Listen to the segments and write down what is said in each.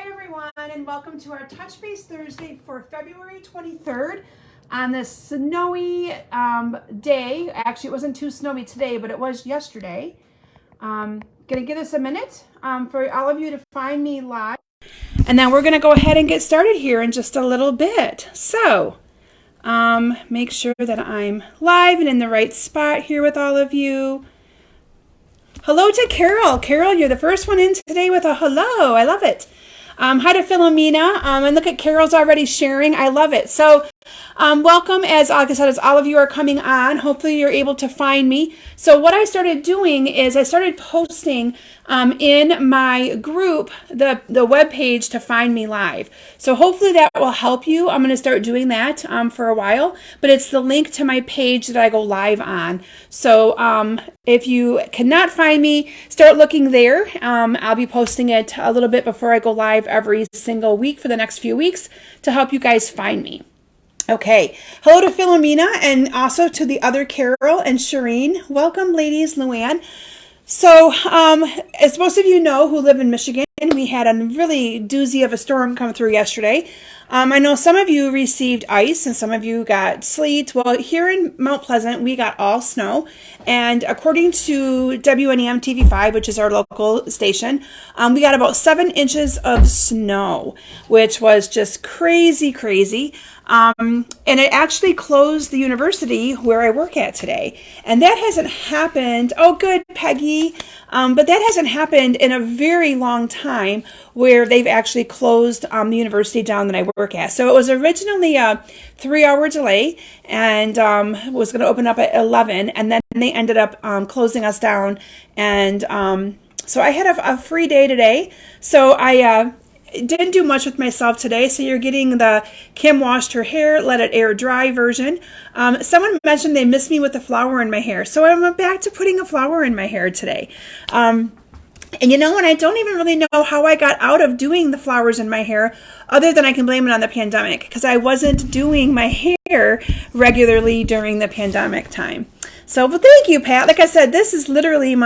everyone, and welcome to our Touch Base Thursday for February 23rd on this snowy day. Actually, it wasn't too snowy today, but it was yesterday. Gonna give us a minute for all of you to find me live, and then we're gonna go ahead and get started here in just a little bit. So make sure that I'm live and in the right spot here with all of you. Hello to Carol. Carol, you're the first one in today with a hello. I love it. Hi to Philomena. And look at Carol's already sharing. I love it. So welcome, like I said, as all of you are coming on. Hopefully you're able to find me. So what I started doing is I started posting in my group the web page to find me live. So hopefully that will help you. I'm going to start doing that for a while, but it's the link to my page that I go live on. So if you cannot find me, start looking there. I'll be posting it a little bit before I go live every single week for the next few weeks to help you guys find me. Okay, hello to Philomena and also to the other Carol and Shireen. Welcome, ladies, Luann. So, as most of you know who live in Michigan, we had a really doozy of a storm come through yesterday. I know some of you received ice and some of you got sleet. Well, here in Mount Pleasant, we got all snow. And according to WNEM TV5, which is our local station, we got about 7 inches of snow, which was just crazy, crazy. And it actually closed the university where I work at today. And that hasn't happened. Oh, good, Peggy. But that hasn't happened in a very long time where they've actually closed the university down that I work at. So it was originally a 3-hour delay and was going to open up at 11. And then they ended up closing us down. And so I had a free day today. So I didn't do much with myself today, so you're getting the Kim washed her hair, let it air dry version. Someone mentioned they missed me with a flower in my hair, so I'm back to putting a flower in my hair today. And you know, and I don't even really know how I got out of doing the flowers in my hair, other than I can blame it on the pandemic, because I wasn't doing my hair regularly during the pandemic time. So, but thank you, Pat. Like I said, this is literally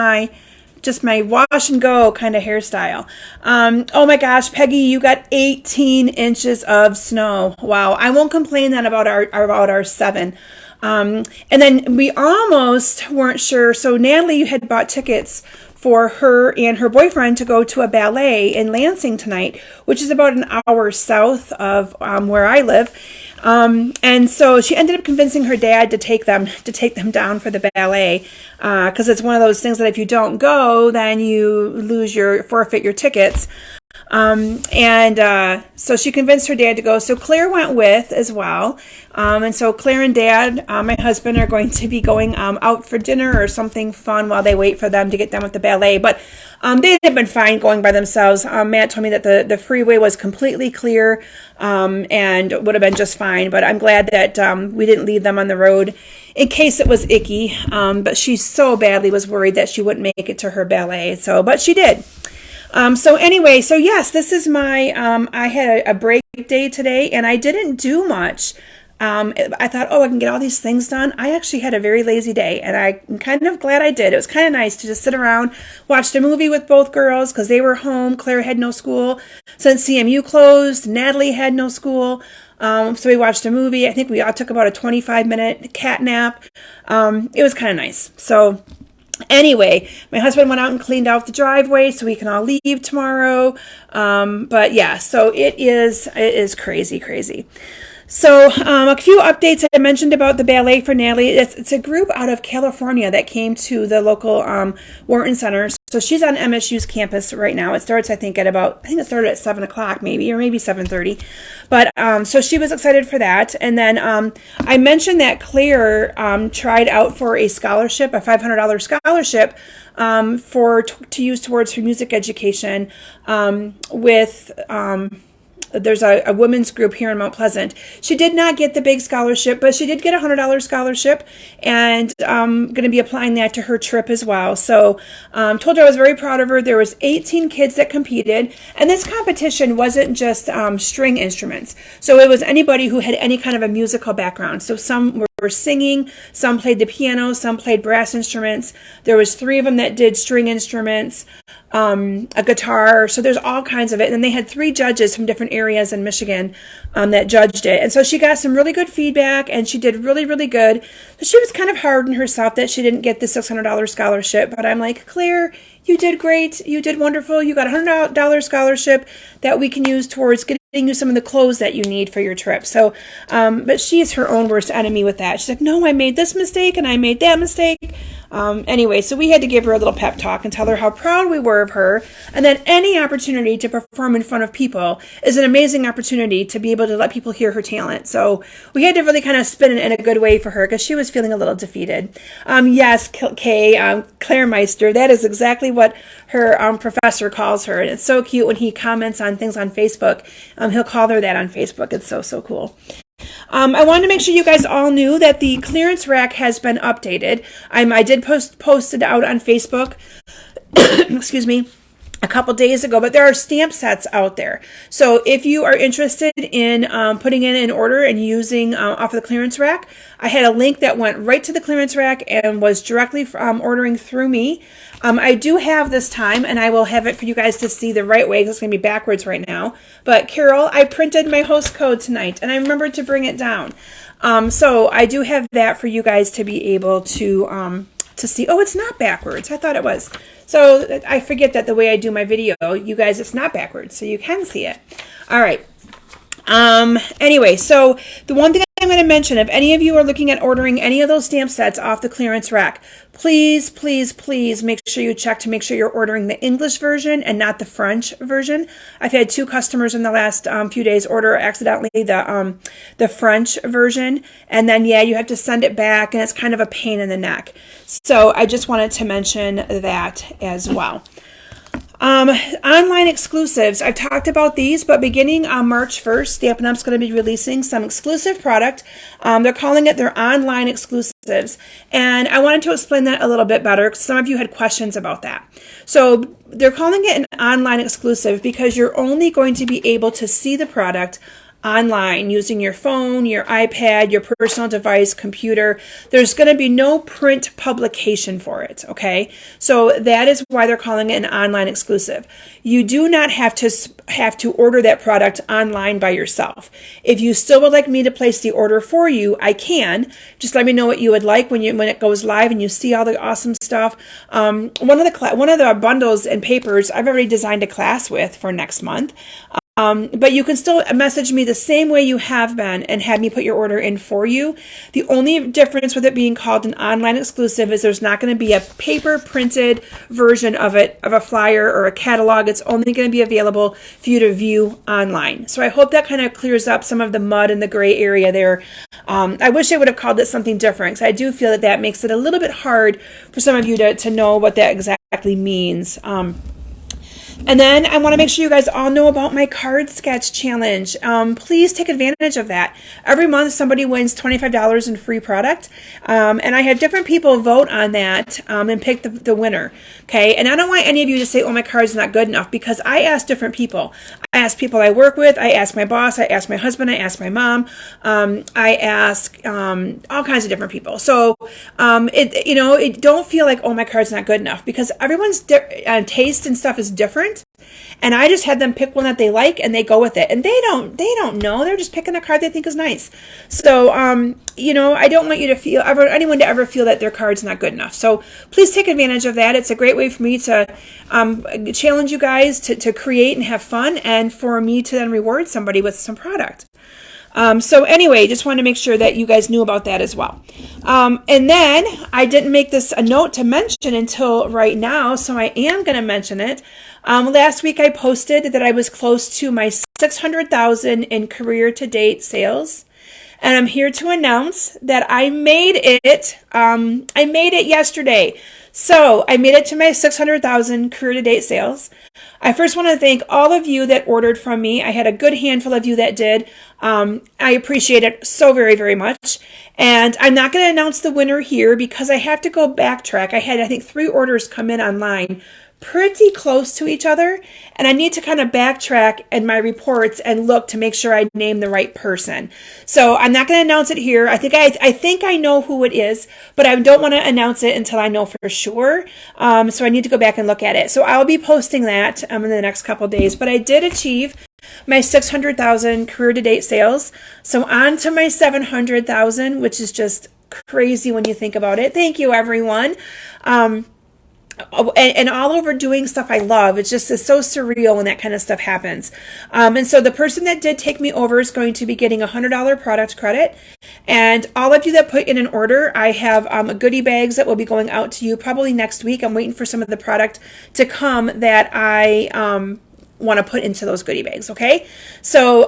just my wash and go kind of hairstyle. Oh my gosh, Peggy, you got 18 inches of snow. Wow. I won't complain then about our 7. And then we almost weren't sure. So Natalie had bought tickets for her and her boyfriend to go to a ballet in Lansing tonight, which is about an hour south of where I live. And so she ended up convincing her dad to take them down for the ballet, because it's one of those things that if you don't go, then you forfeit your tickets. So she convinced her dad to go. So Claire went with as well. And so Claire and Dad, my husband, are going to be going out for dinner or something fun while they wait for them to get done with the ballet. But they'd have been fine going by themselves. Matt told me that the freeway was completely clear and would have been just fine. But I'm glad that we didn't leave them on the road in case it was icky. But she so badly was worried that she wouldn't make it to her ballet. But she did. So anyway, so yes, this is my, I had a break day today and I didn't do much. I thought, I can get all these things done. I actually had a very lazy day and I'm kind of glad I did. It was kind of nice to just sit around, watch the movie with both girls because they were home. Claire had no school since CMU closed. Natalie had no school. So we watched a movie. I think we all took about a 25-minute cat nap. It was kind of nice. So anyway, my husband went out and cleaned out the driveway so we can all leave tomorrow. But yeah, so it is crazy, crazy. So a few updates I mentioned about the ballet for Natalie. It's a group out of California that came to the local Wharton Center. So she's on MSU's campus right now. It starts, I think it started at 7 o'clock maybe, or maybe 7:30. But so she was excited for that. And then I mentioned that Claire tried out for a scholarship, a $500 scholarship to use towards her music education with there's a women's group here in Mount Pleasant. She did not get the big scholarship, but she did get a $100 scholarship, and I'm going to be applying that to her trip as well. So told her I was very proud of her. There was 18 kids that competed, and this competition wasn't just string instruments. So it was anybody who had any kind of a musical background. So some were were singing, some played the piano, some played brass instruments. There was 3 of them that did string instruments, a guitar. So there's all kinds of it. And then they had 3 judges from different areas in Michigan that judged it. And so she got some really good feedback, and she did really, really good. So she was kind of hard on herself that she didn't get the $600 scholarship. But I'm like, Claire, you did great. You did wonderful. You got a $100 scholarship that we can use towards getting you some of the clothes that you need for your trip. So, but she is her own worst enemy with that. She's like, no, I made this mistake and I made that mistake. Anyway, so we had to give her a little pep talk and tell her how proud we were of her, and that any opportunity to perform in front of people is an amazing opportunity to be able to let people hear her talent. So we had to really kind of spin it in a good way for her because she was feeling a little defeated. Yes, Kay, Claire Meister, that is exactly what her professor calls her, and it's so cute when he comments on things on Facebook. He'll call her that on Facebook. It's so cool. I wanted to make sure you guys all knew that the clearance rack has been updated. I did post it out on Facebook, excuse me, a couple days ago, but there are stamp sets out there. So if you are interested in putting in an order and using off of the clearance rack, I had a link that went right to the clearance rack and was directly ordering through me. I do have this time, and I will have it for you guys to see the right way because it's going to be backwards right now. But Carol, I printed my host code tonight, and I remembered to bring it down. So I do have that for you guys to be able to see. Oh, it's not backwards. I thought it was. So I forget that the way I do my video, you guys, it's not backwards, so you can see it. All right. Anyway, so the one thing I'm going to mention, if any of you are looking at ordering any of those stamp sets off the clearance rack, please, please, please make sure you check to make sure you're ordering the English version and not the French version. I've had 2 customers in the last few days order accidentally the French version, and then you have to send it back, and it's kind of a pain in the neck. So I just wanted to mention that as well. Online exclusives. I've talked about these, but beginning on March 1st, Stampin' Up's going to be releasing some exclusive product. They're calling it their online exclusives. And I wanted to explain that a little bit better because some of you had questions about that. So they're calling it an online exclusive because you're only going to be able to see the product online using your phone, your iPad, your personal device, computer. There's going to be no print publication for it, okay? So that is why they're calling it an online exclusive. You do not have to order that product online by yourself. If you still would like me to place the order for you, I can. Just let me know what you would like when it goes live and you see all the awesome stuff. One of the bundles and papers I've already designed a class with for next month. But you can still message me the same way you have been and have me put your order in for you. The only difference with it being called an online exclusive is there's not going to be a paper printed version of it, of a flyer or a catalog. It's only going to be available for you to view online. So I hope that kind of clears up some of the mud and the gray area there. I wish they would have called it something different because I do feel that makes it a little bit hard for some of you to know what that exactly means. And then I want to make sure you guys all know about my card sketch challenge. Please take advantage of that. Every month somebody wins $25 in free product. And I have different people vote on that and pick the winner. Okay. And I don't want any of you to say, oh, my card's not good enough, because I ask different people. I ask people I work with. I ask my boss. I ask my husband. I ask my mom. I ask all kinds of different people. So it don't feel like, oh, my card's not good enough, because everyone's taste and stuff is different. And I just had them pick one that they like and they go with it. And they don't know. They're just picking a card they think is nice. So, I don't want you to feel anyone to ever feel that their card's not good enough. So please take advantage of that. It's a great way for me to challenge you guys to create and have fun, and for me to then reward somebody with some product. So anyway, just wanted to make sure that you guys knew about that as well. And then I didn't make this a note to mention until right now, so I am going to mention it. Last week I posted that I was close to my 600,000 in career to date sales. And I'm here to announce that I made it. I made it yesterday. So I made it to my 600,000 career to date sales. I first want to thank all of you that ordered from me. I had a good handful of you that did. I appreciate it so very, very much. And I'm not going to announce the winner here because I have to go backtrack. I had, I think, 3 orders come in online pretty close to each other, and I need to kind of backtrack in my reports and look to make sure I name the right person. So I'm not going to announce it here. I think I know who it is, but I don't want to announce it until I know for sure. So I need to go back and look at it. So I'll be posting that in the next couple of days. But I did achieve my 600,000 career to date sales. So on to my 700,000, which is just crazy when you think about it. Thank you, everyone. And all over doing stuff I love. It's so surreal when that kind of stuff happens. And so the person that did take me over is going to be getting $100 product credit. And all of you that put in an order, I have goodie bags that will be going out to you probably next week. I'm waiting for some of the product to come that I want to put into those goodie bags. Okay. So,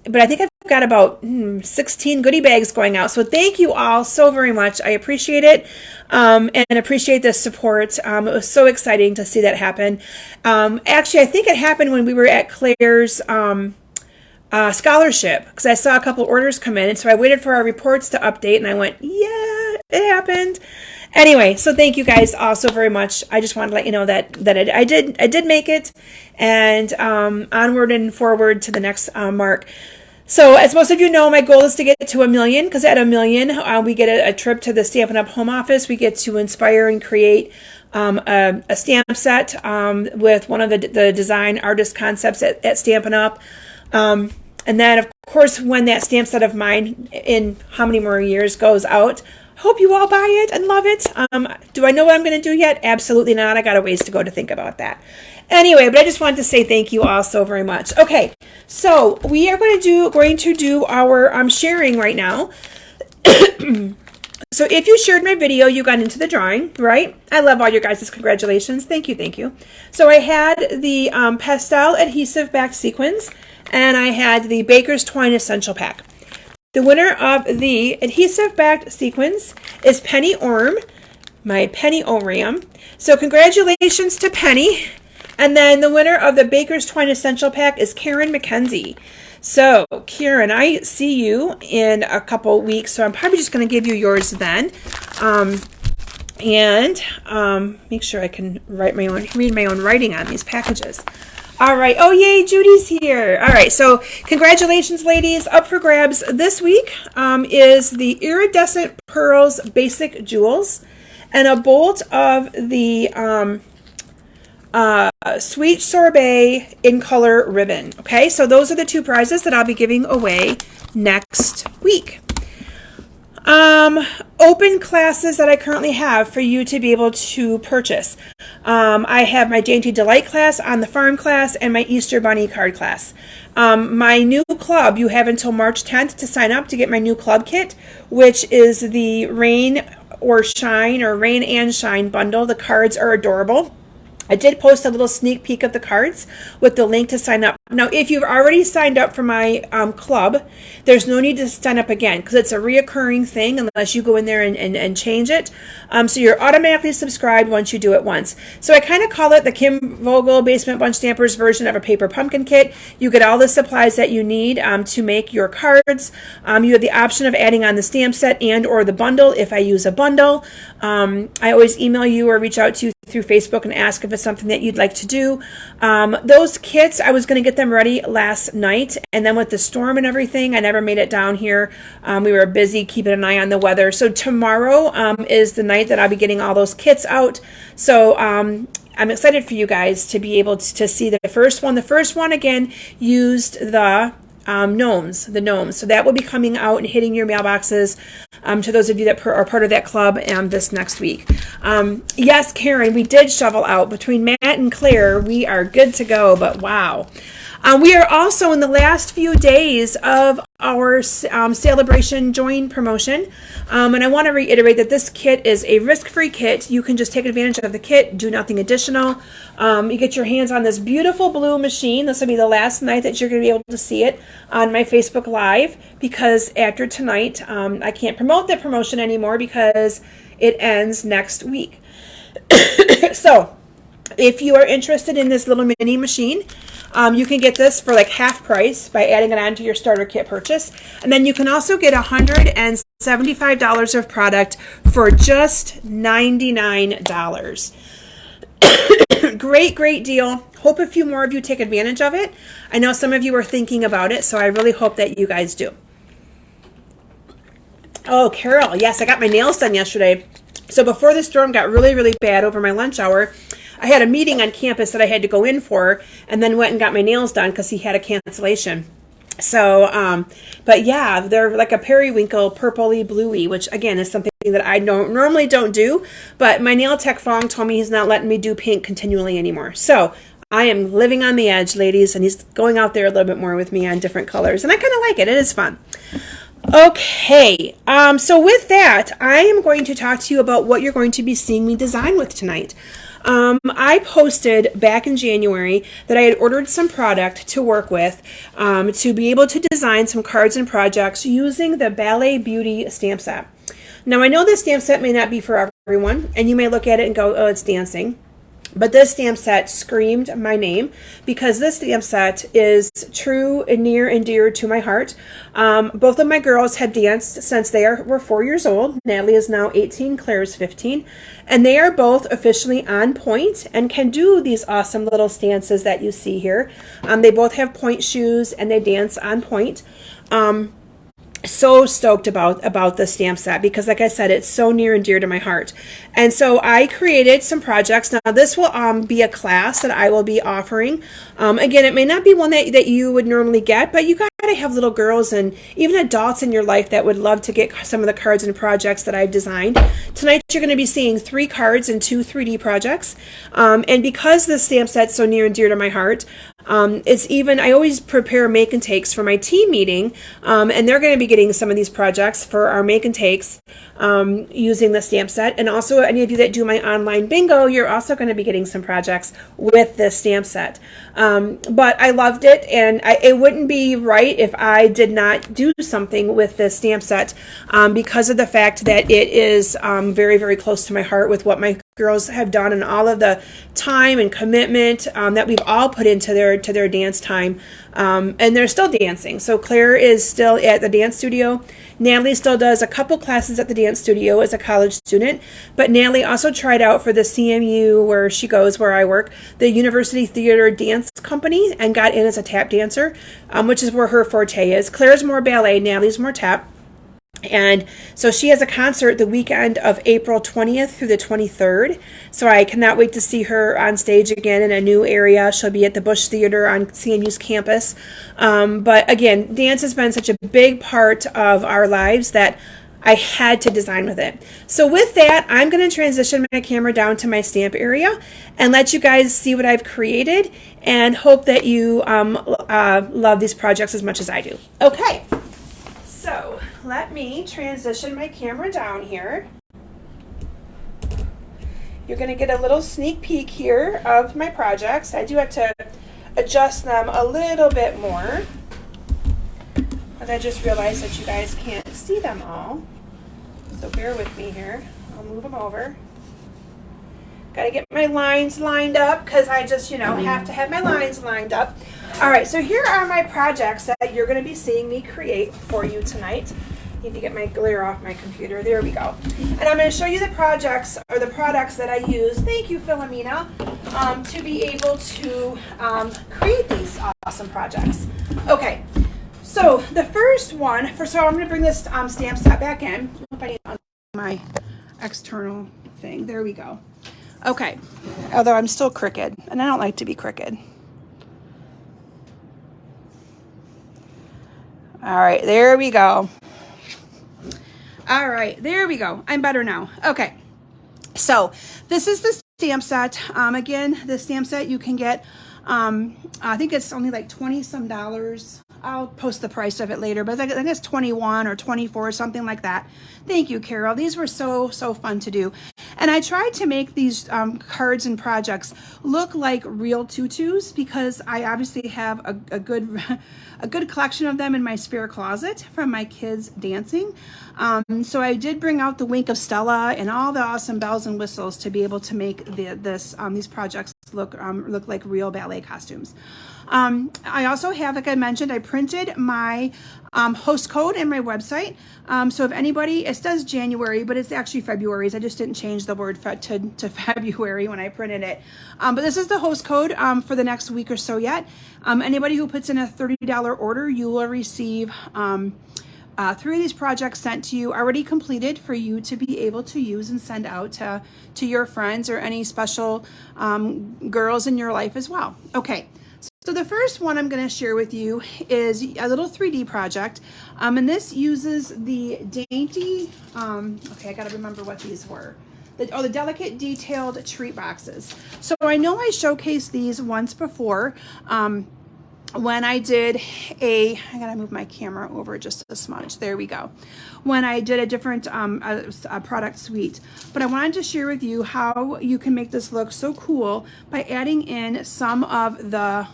but I think I've got about 16 goodie bags going out. So thank you all so very much. I appreciate it. And appreciate the support. It was so exciting to see that happen. Actually, I think it happened when we were at Claire's scholarship, because I saw a couple orders come in, and so I waited for our reports to update, and I went, yeah, it happened. Anyway, so thank you guys all so very much. I just wanted to let you know that I did make it, and onward and forward to the next mark. So as most of you know, my goal is to get to 1 million, because at 1 million, we get a trip to the Stampin' Up! Home office. We get to inspire and create a stamp set with one of the design artist concepts at Stampin' Up! And then, of course, when that stamp set of mine in how many more years goes out, hope you all buy it and love it. Do I know what I'm going to do yet? Absolutely not. I got a ways to go to think about that. Anyway, but I just wanted to say thank you all so very much. Okay, so we are going to do our sharing right now. So if you shared my video, you got into the drawing, right? I love all your guys' congratulations. Thank you, thank you. So I had the pastel adhesive backed sequins, and I had the Baker's Twine Essential Pack. The winner of the adhesive backed sequins is Penny Orm, my Penny Oram. So congratulations to Penny. And then the winner of the Baker's Twine Essential Pack is Karen McKenzie. So Karen, I see you in a couple weeks, so I'm probably just going to give you yours then. Make sure I can read my own writing on these packages. All right. Oh, yay, Judy's here. All right. So congratulations, ladies. Up for grabs this week is the Iridescent Pearls Basic Jewels and a bolt of the Sweet Sorbet in Color Ribbon. Okay, so those are the two prizes that I'll be giving away next week. Open classes that I currently have for you to be able to purchase. I have my Dainty Delight class, On the Farm class, and my Easter Bunny card class. My new club, you have until March 10th to sign up to get my new club kit, which is the Rain and Shine bundle. The cards are adorable. I did post a little sneak peek of the cards with the link to sign up. Now, if you've already signed up for my club, there's no need to sign up again because it's a reoccurring thing unless you go in there and change it. So you're automatically subscribed once you do it once. So I kind of call it the Kim Vogel Basement Bunch Stampers version of a paper pumpkin kit. You get all the supplies that you need to make your cards. You have the option of adding on the stamp set and or the bundle if I use a bundle. I always email you or reach out to you through Facebook and ask if it's something that you'd like to do. Those kits, I was going to get them ready last night, and then with the storm and everything, I never made it down here. We were busy keeping an eye on the weather. So tomorrow is the night that I'll be getting all those kits out. So I'm excited for you guys to be able to see the first one. The first one, again, used the gnomes. So that will be coming out and hitting your mailboxes to those of you that are part of that club this next week. Yes, Karen, we did shovel out. Between Matt and Claire, we are good to go, but wow. We are also in the last few days of our Celebration Join promotion. And I want to reiterate that this kit is a risk-free kit. You can just take advantage of the kit, do nothing additional. You get your hands on this beautiful blue machine. This will be the last night that you're going to be able to see it on my Facebook Live, because after tonight, I can't promote the promotion anymore because it ends next week. So if you are interested in this little mini machine, you can get this for like half price by adding it onto your starter kit purchase. And then you can also get $175 of product for just $99. Great deal. Hope a few more of you take advantage of it. I know some of you are thinking about it, so I really hope that you guys do. Oh, Carol, yes, I got my nails done yesterday. So before the storm got really bad over my lunch hour, I had a meeting on campus that I had to go in for, and then went and got my nails done because he had a cancellation. So, but yeah, they're like a periwinkle, purpley, bluey, which again is something that I normally don't do, but my nail tech Fong told me he's not letting me do pink continually anymore. So I am living on the edge, ladies, and he's going out there a little bit more with me on different colors, and I kind of like it. It is fun. Okay, so with that, I am going to talk to you about what you're going to be seeing me design with tonight. I posted back in January that I had ordered some product to work with to be able to design some cards and projects using the Ballet Beauty stamp set. Now, I know this stamp set may not be for everyone, and you may look at it and go, oh, it's dancing. But this stamp set screamed my name because this stamp set is true and near and dear to my heart. Both of my girls have danced since they were 4 years old. Natalie is now 18, Claire is 15. And they are both officially on point and can do these awesome little stances that you see here. They both have point shoes and they dance on point. So stoked about the stamp set because, like I said, it's so near and dear to my heart. And so I created some projects. Now this will be a class that I will be offering. Again, it may not be one that you would normally get, but you gotta have little girls and even adults in your life that would love to get some of the cards and projects that I've designed. Tonight you're going to be seeing 3 cards and 2 3D projects. And because the stamp set's so near and dear to my heart, I always prepare make and takes for my team meeting, and they're going to be getting some of these projects for our make and takes using the stamp set. And also any of you that do my online bingo, you're also going to be getting some projects with this stamp set. But I loved it, and it wouldn't be right if I did not do something with this stamp set because of the fact that it is very close to my heart with what my girls have done and all of the time and commitment that we've all put into their dance time, and they're still dancing. So Claire is still at the dance studio. Natalie still does a couple classes at the dance studio as a college student, but Natalie also tried out for the CMU where I work, the University Theater Dance Company, and got in as a tap dancer, which is where her forte is. Claire's more ballet, Natalie's more tap. And so she has a concert the weekend of April 20th through the 23rd. So I cannot wait to see her on stage again in a new area. She'll be at the Bush Theater on CMU's campus. But again, dance has been such a big part of our lives that I had to design with it. So with that, I'm going to transition my camera down to my stamp area and let you guys see what I've created and hope that you love these projects as much as I do. Okay. So let me transition my camera down here. You're going to get a little sneak peek here of my projects. I do have to adjust them a little bit more. And I just realized that you guys can't see them all. So bear with me here. I'll move them over. Got to get my lines lined up because I just, have to have my lines lined up. All right, so here are my projects that you're going to be seeing me create for you tonight. Need to get my glare off my computer. There we go. And I'm going to show you the projects or the products that I use. Thank you, Philomena, to be able to create these awesome projects. Okay, so the first one, so I'm going to bring this stamp set back in. If I need my external thing. There we go. Okay, although I'm still crooked, and I don't like to be crooked. All right, there we go. All right, there we go. I'm better now. Okay, so this is the stamp set. Again, the stamp set you can get, I think it's only like $20 some. I'll post the price of it later, but I think it's 21 or 24 or something like that. Thank you, Carol. These were so fun to do. And I tried to make these cards and projects look like real tutus because I obviously have a good collection of them in my spare closet from my kids dancing. So I did bring out the Wink of Stella and all the awesome bells and whistles to be able to make these projects look like real ballet costumes. I also have, like I mentioned, I printed my host code in my website. So if anybody, it says January, but it's actually February's. I just didn't change the word to February when I printed it. But this is the host code for the next week or so yet. Anybody who puts in a $30 order, you will receive 3 of these projects sent to you already completed for you to be able to use and send out to your friends or any special girls in your life as well. Okay. So the first one I'm going to share with you is a little 3D project, and this uses the dainty, okay, I got to remember what these were. The delicate detailed treat boxes. So I know I showcased these once before when I did I got to move my camera over just a smudge. There we go. When I did a different a product suite. But I wanted to share with you how you can make this look so cool by adding in some of the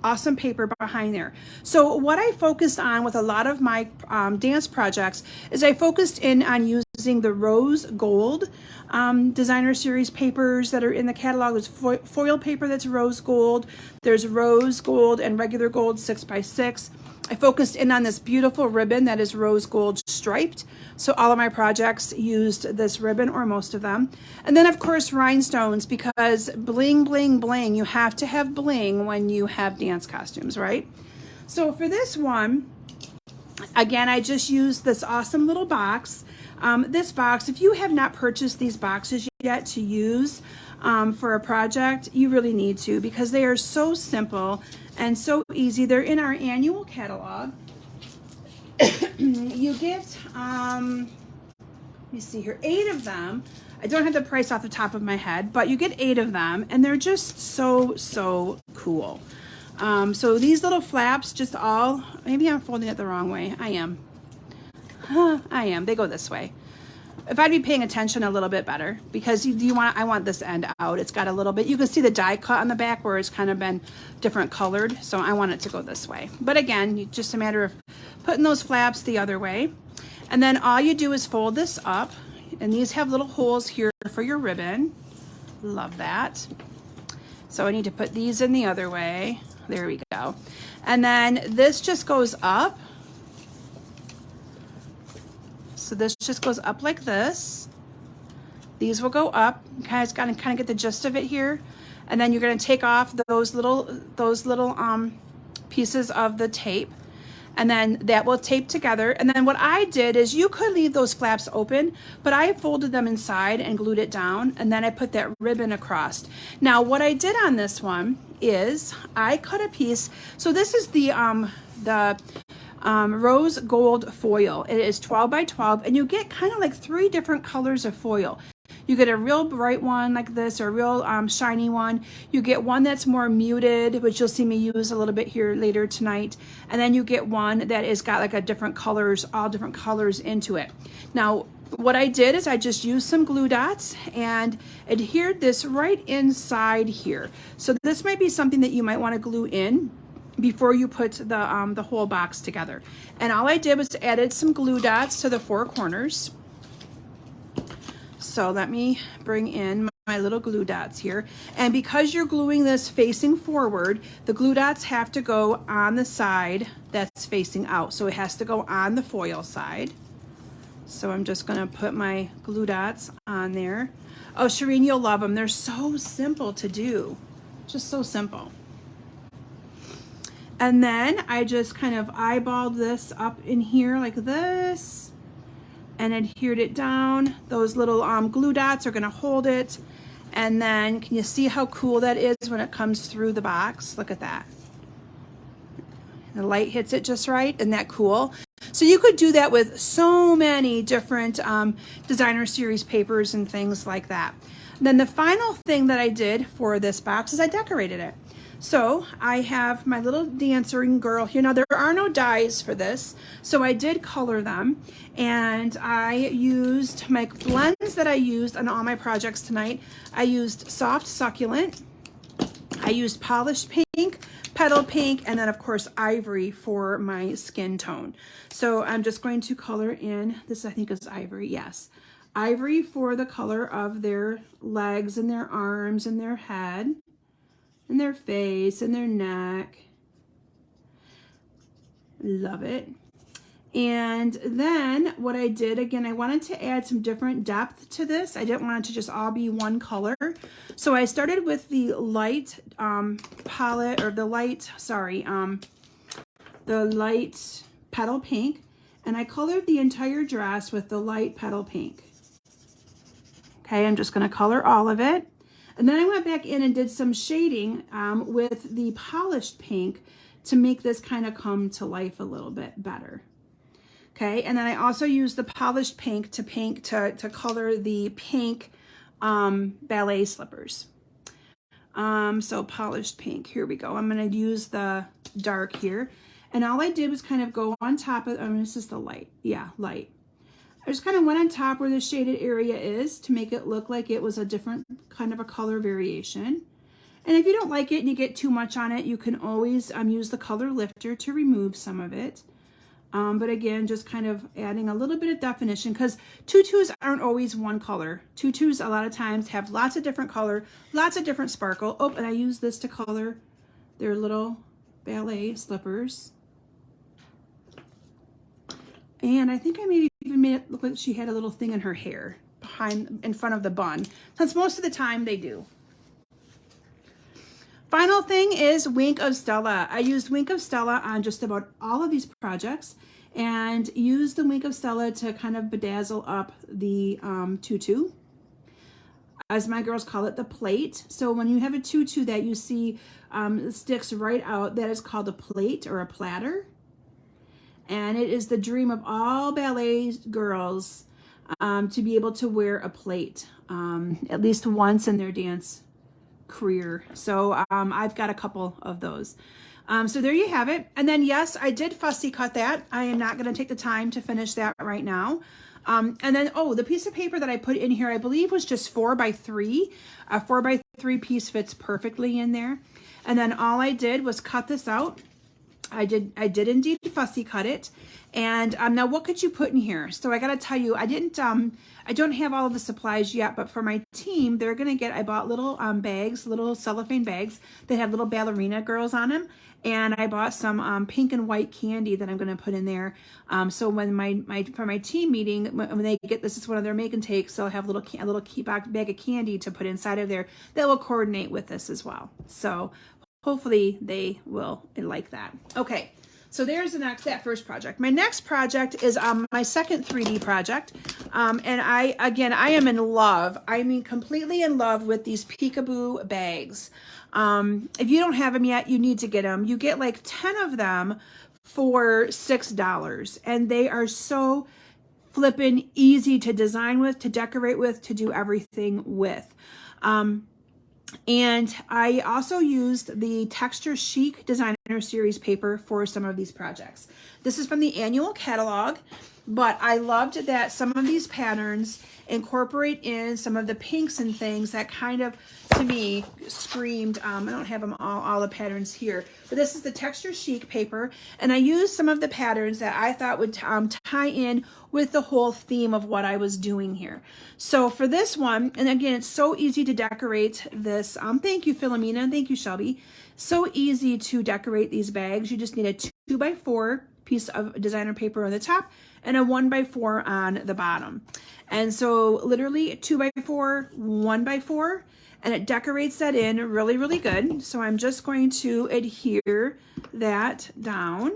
awesome paper behind there. So what I focused on with a lot of my dance projects is I focused in on using the rose gold designer series papers that are in the catalog. There's foil paper that's rose gold. There's rose gold and regular gold 6x6. I focused in on this beautiful ribbon that is rose gold striped. So all of my projects used this ribbon, or most of them. And then of course rhinestones, because bling, bling, bling. You have to have bling when you have dance costumes, right? So for this one, again, I just used this awesome little box. This box, if you have not purchased these boxes yet to use for a project, you really need to, because they are so simple and so easy. They're in our annual catalog. You get, let me see here, 8 of them. I don't have the price off the top of my head, but you get 8 of them, and they're just so cool. So these little flaps just all, maybe I'm folding it the wrong way. I am. I am. They go this way. If I'd be paying attention a little bit better, because I want this end out. It's got a little bit, you can see the die cut on the back where it's kind of been different colored. So I want it to go this way. But again, just a matter of putting those flaps the other way. And then all you do is fold this up, and these have little holes here for your ribbon. Love that. So I need to put these in the other way. There we go. And then this just goes up. So this just goes up like this. These will go up. You guys got to kind of get the gist of it here. And then you're going to take off those little pieces of the tape, and then that will tape together. And then what I did is, you could leave those flaps open, but I folded them inside and glued it down, and then I put that ribbon across. Now what I did on this one is I cut a piece. So this is the rose gold foil. It is 12 by 12, and you get kind of like 3 different colors of foil. You get a real bright one like this, or a real shiny one. You get one that's more muted, which you'll see me use a little bit here later tonight. And then you get one that is got like a different colors, all different colors into it. Now, what I did is I just used some glue dots and adhered this right inside here. So this might be something that you might want to glue in before you put the whole box together. And all I did was added some glue dots to the 4 corners. So let me bring in my little glue dots here. And because you're gluing this facing forward, the glue dots have to go on the side that's facing out. So it has to go on the foil side. So I'm just gonna put my glue dots on there. Oh, Shireen, you'll love them. They're so simple to do. Just so simple. And then I just kind of eyeballed this up in here like this and adhered it down. Those little glue dots are gonna hold it. And then can you see how cool that is when it comes through the box? Look at that. The light hits it just right. Isn't that cool? So you could do that with so many different designer series papers and things like that. And then the final thing that I did for this box is I decorated it. So I have my little dancing girl here. Now there are no dies for this, so I did color them, and I used my blends that I used on all my projects tonight. I used soft succulent, I used polished pink, petal pink, and then of course ivory for my skin tone. So I'm just going to color in, this I think is ivory, yes. ivory for the color of their legs and their arms and their head and their face and their neck. Love it. And then what I did, again, I wanted to add some different depth to this. I didn't want it to just all be one color. So I started with the light palette, or the light petal pink. And I colored the entire dress with the light petal pink. Okay, I'm just gonna color all of it. And then I went back in and did some shading with the polished pink to make this kind of come to life a little bit better. Okay, and then I also used the polished pink to color the pink ballet slippers. So polished pink, here we go. I'm gonna use the dark here. And all I did was kind of go on top of, this is the light, yeah, light. I just kind of went on top where the shaded area is to make it look like it was a different kind of a color variation. And if you don't like it and you get too much on it, you can always use the color lifter to remove some of it. But again, just kind of adding a little bit of definition, because tutus aren't always one color. Tutus a lot of times have lots of different color, lots of different sparkle. Oh, and I use this to color their little ballet slippers. And I think I maybe even made it look like she had a little thing in her hair in front of the bun. That's most of the time they do. Final thing is Wink of Stella. I used Wink of Stella on just about all of these projects and used the Wink of Stella to kind of bedazzle up the tutu. As my girls call it, the plate. So when you have a tutu that you see sticks right out, that is called a plate or a platter. And it is the dream of all ballet girls to be able to wear a plate at least once in their dance career. So I've got a couple of those. So there you have it. And then yes, I did fussy cut that. I am not going to take the time to finish that right now. And then, oh, the piece of paper that I put in here, I believe was just 4x3. A 4x3 piece fits perfectly in there. And then all I did was cut this out. I did indeed fussy cut it. And now what could you put in here? So I got to tell you, I don't have all of the supplies yet, but for my team, they're going to get, I bought little bags, little cellophane bags that have little ballerina girls on them. And I bought some pink and white candy that I'm going to put in there. So when for my team meeting, when they get this is one of their make and takes, they'll have a little bag of candy to put inside of there that will coordinate with this as well. So hopefully they will like that. Okay, so there's that first project. My next project is my second 3D project. And I am in love. I mean, completely in love with these peekaboo bags. If you don't have them yet, you need to get them. You get like 10 of them for $6. And they are so flippin' easy to design with, to decorate with, to do everything with. And I also used the Texture Chic Designer Series paper for some of these projects. This is from the annual catalog, but I loved that some of these patterns incorporate in some of the pinks and things that kind of, to me, screamed, I don't have them all the patterns here, but this is the Texture Chic paper, and I used some of the patterns that I thought would tie in with the whole theme of what I was doing here. So for this one, and again, it's so easy to decorate this. Thank you, Philomena. Thank you, Shelby. So easy to decorate these bags. You just need a 2x4 piece of designer paper on the top and a 1x4 on the bottom. And so literally 2x4, 1x4, and it decorates that in really, really good. So I'm just going to adhere that down.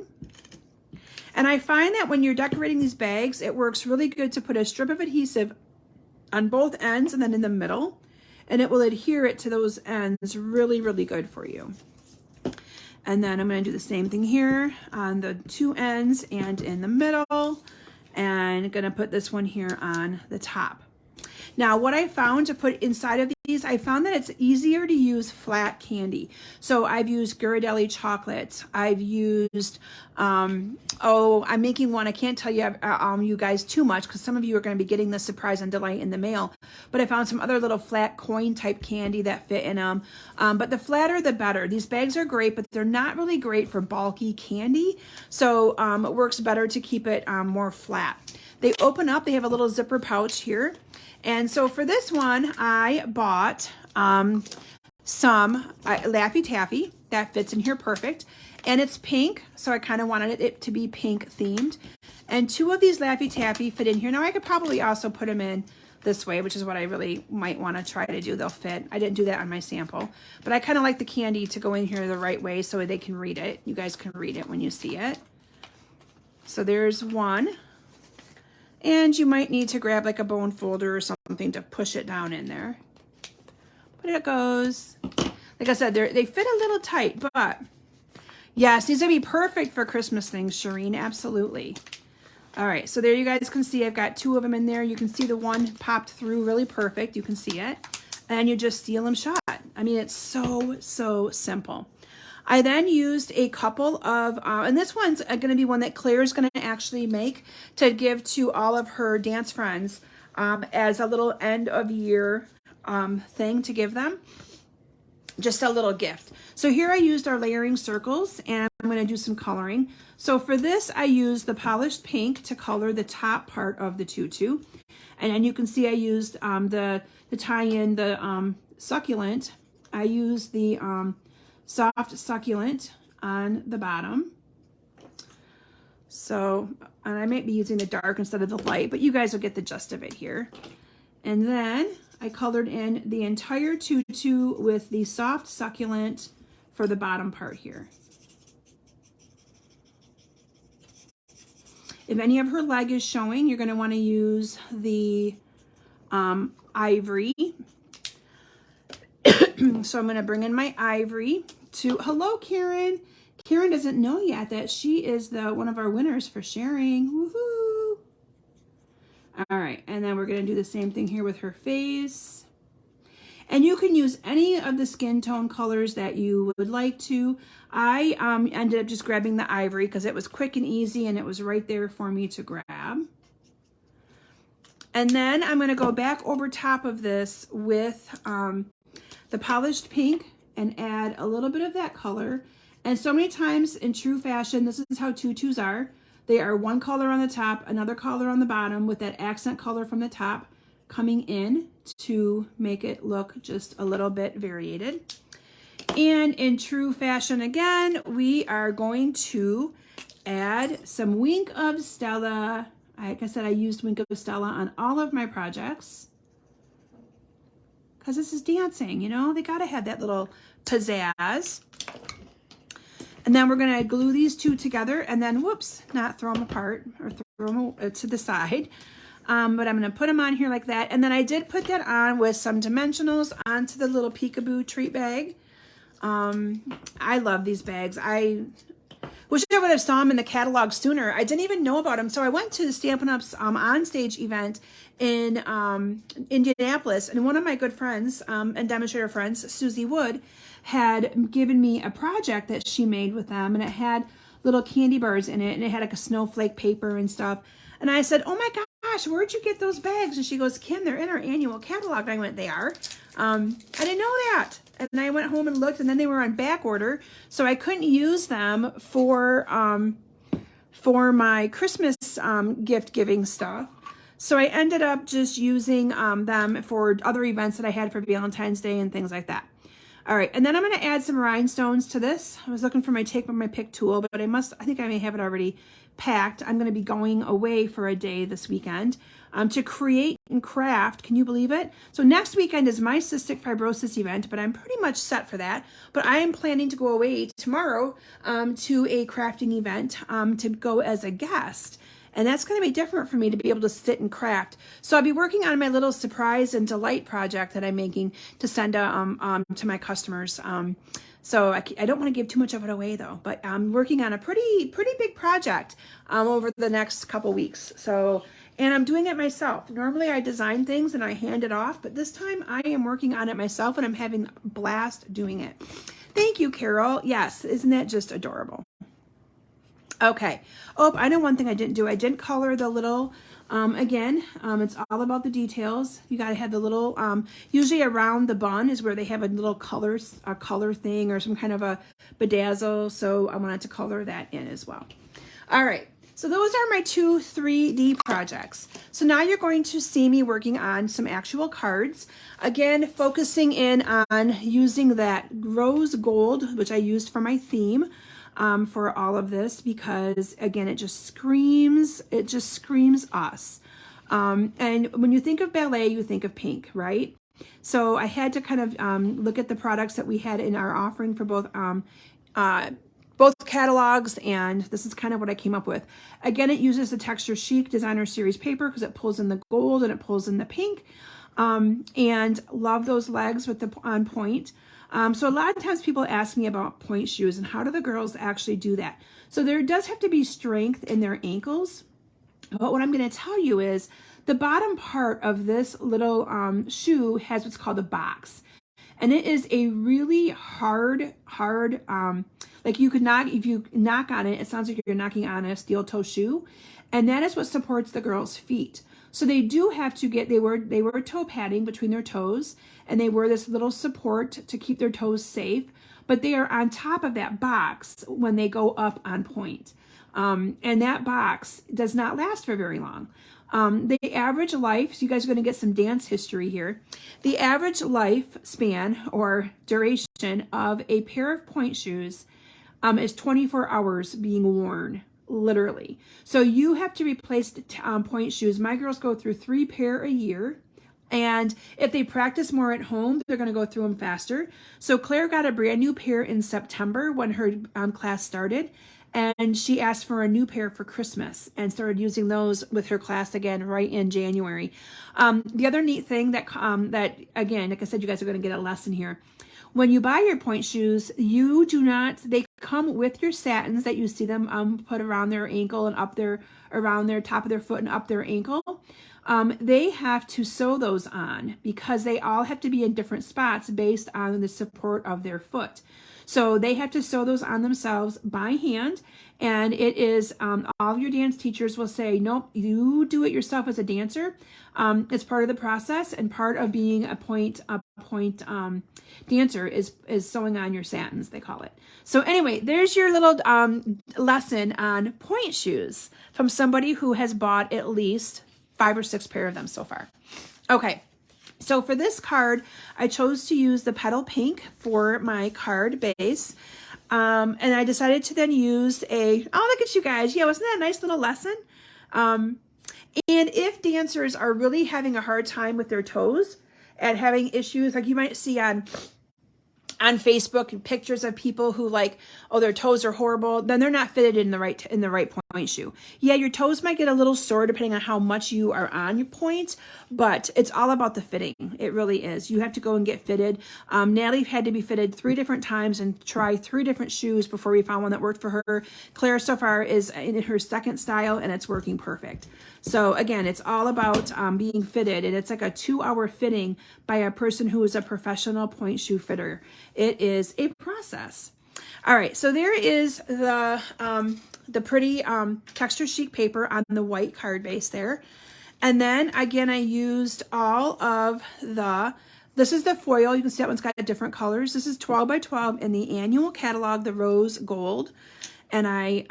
And I find that when you're decorating these bags, it works really good to put a strip of adhesive on both ends and then in the middle, and it will adhere it to those ends really, really good for you. And then I'm going to do the same thing here on the two ends and in the middle, and going to put this one here on the top. Now, what I found to put inside of these, I found that it's easier to use flat candy. So I've used Ghirardelli chocolate. I've used, I'm making one. I can't tell you, you guys too much because some of you are going to be getting this surprise and delight in the mail. But I found some other little flat coin type candy that fit in them. But the flatter, the better. These bags are great, but they're not really great for bulky candy. So it works better to keep it more flat. They open up, they have a little zipper pouch here. And so for this one, I bought some Laffy Taffy that fits in here perfect. And it's pink, so I kind of wanted it to be pink themed. And 2 of these Laffy Taffy fit in here. Now I could probably also put them in this way, which is what I really might want to try to do. They'll fit. I didn't do that on my sample, but I kind of like the candy to go in here the right way so they can read it. You guys can read it when you see it. So there's one. And you might need to grab like a bone folder or something to push it down in there. But it goes. Like I said, they fit a little tight, but yes, these would be perfect for Christmas things, Shireen. Absolutely. All right, so there you guys can see I've got 2 of them in there. You can see the one popped through really perfect. You can see it. And you just seal them shut. I mean, it's so simple. I then used a couple of, and this one's going to be one that Claire's going to actually make to give to all of her dance friends as a little end of year thing to give them. Just a little gift. So here I used our layering circles, and I'm going to do some coloring. So for this, I used the polished pink to color the top part of the tutu. And then you can see I used the tie-in, the succulent. I used the soft succulent on the bottom. So, and I might be using the dark instead of the light, but you guys will get the gist of it here. And then I colored in the entire tutu with the soft succulent for the bottom part here. If any of her leg is showing, you're going to want to use the ivory. So I'm going to bring in my ivory to, hello Karen. Karen doesn't know yet that she is one of our winners for sharing. Woohoo! All right, and then we're going to do the same thing here with her face. And you can use any of the skin tone colors that you would like to. I ended up just grabbing the ivory because it was quick and easy and it was right there for me to grab. And then I'm going to go back over top of this with the polished pink and add a little bit of that color. And so many times in true fashion, this is how tutus are. They are one color on the top, another color on the bottom with that accent color from the top coming in to make it look just a little bit variated. And in true fashion again, we are going to add some Wink of Stella. Like I said, I used Wink of Stella on all of my projects because this is dancing, you know, they got to have that little pizzazz. And then we're going to glue these 2 together and then, whoops, not throw them apart or throw them to the side. But I'm going to put them on here like that. And then I did put that on with some dimensionals onto the little peekaboo treat bag. I love these bags. I wish I would have saw them in the catalog sooner. I didn't even know about them. So I went to the Stampin' Up's on-stage event in Indianapolis. And one of my good friends and demonstrator friends, Susie Wood, had given me a project that she made with them. And it had little candy bars in it. And it had like a snowflake paper and stuff. And I said, oh my gosh, where'd you get those bags? And she goes, Kim, they're in our annual catalog. And I went, they are? I didn't know that. And I went home and looked, and then they were on back order. So I couldn't use them for my Christmas gift giving stuff. So I ended up just using them for other events that I had for Valentine's Day and things like that. All right, and then I'm going to add some rhinestones to this. I was looking for my take my pick tool, but I think I may have it already packed. I'm going to be going away for a day this weekend to create and craft. Can you believe it? So next weekend is my cystic fibrosis event, but I'm pretty much set for that. But I am planning to go away tomorrow to a crafting event to go as a guest. And that's going to be different for me to be able to sit and craft. So I'll be working on my little surprise and delight project that I'm making to send to my customers. So I don't want to give too much of it away though, but I'm working on a pretty big project over the next couple weeks. So, and I'm doing it myself. Normally I design things and I hand it off, but this time I am working on it myself and I'm having a blast doing it. Thank you, Carol. Yes, isn't that just adorable? Okay. Oh, I know one thing I didn't do. I didn't color the little, again, it's all about the details. You got to have the little, usually around the bun is where they have a little color thing or some kind of a bedazzle. So I wanted to color that in as well. All right. So those are my two 3D projects. So now you're going to see me working on some actual cards. Again, focusing in on using that rose gold, which I used for my theme for all of this, because again, it just screams us. And when you think of ballet, you think of pink, right? So I had to kind of look at the products that we had in our offering for both catalogs, and this is kind of what I came up with. Again, it uses the Texture Chic Designer Series paper because it pulls in the gold and it pulls in the pink. And love those legs with the on point. So a lot of times people ask me about point shoes and how do the girls actually do that? So there does have to be strength in their ankles. But what I'm going to tell you is the bottom part of this little shoe has what's called a box. And it is a really hard, like you could knock, if you knock on it, it sounds like you're knocking on a steel toe shoe. And that is what supports the girls' feet. So they do have to get, they wear toe padding between their toes, and they wear this little support to keep their toes safe, but they are on top of that box when they go up on point. And that box does not last for very long. The average life, so you guys are going to get some dance history here. The average lifespan or duration of a pair of point shoes is 24 hours being worn, literally. So you have to replace point shoes. My girls go through 3 pair a year. And if they practice more at home, they're going to go through them faster. So Claire got a brand new pair in September when her class started. And she asked for a new pair for Christmas and started using those with her class again right in January. The other neat thing that again, like I said, you guys are going to get a lesson here. When you buy your point shoes, you do not, they come with your satins that you see them put around their ankle and up their, around their top of their foot and up their ankle. They have to sew those on because they all have to be in different spots based on the support of their foot. So they have to sew those on themselves by hand, and it is all your dance teachers will say, nope, you do it yourself as a dancer. It's part of the process, and part of being a point dancer is sewing on your satins, they call it. So anyway, there's your little lesson on point shoes from somebody who has bought at least 5 or 6 pair of them so far. Okay. So for this card, I chose to use the petal pink for my card base. And I decided to then use oh, look at you guys. Yeah, wasn't that a nice little lesson? And if dancers are really having a hard time with their toes and having issues, like you might see on Facebook pictures of people who like, oh, their toes are horrible, then they're not fitted in the right point shoe. Yeah, your toes might get a little sore depending on how much you are on your point, but it's all about the fitting. It really is. You have to go and get fitted. Natalie had to be fitted 3 different times and try 3 different shoes before we found one that worked for her. Claire so far is in her second style and it's working perfect. So again, it's all about being fitted, and it's like a 2-hour fitting by a person who is a professional point shoe fitter. It is a process. All right, so there is the pretty texture chic paper on the white card base there. And then again, I used all of this is the foil. You can see that one's got different colors. This is 12 by 12 in the annual catalog, the rose gold. And I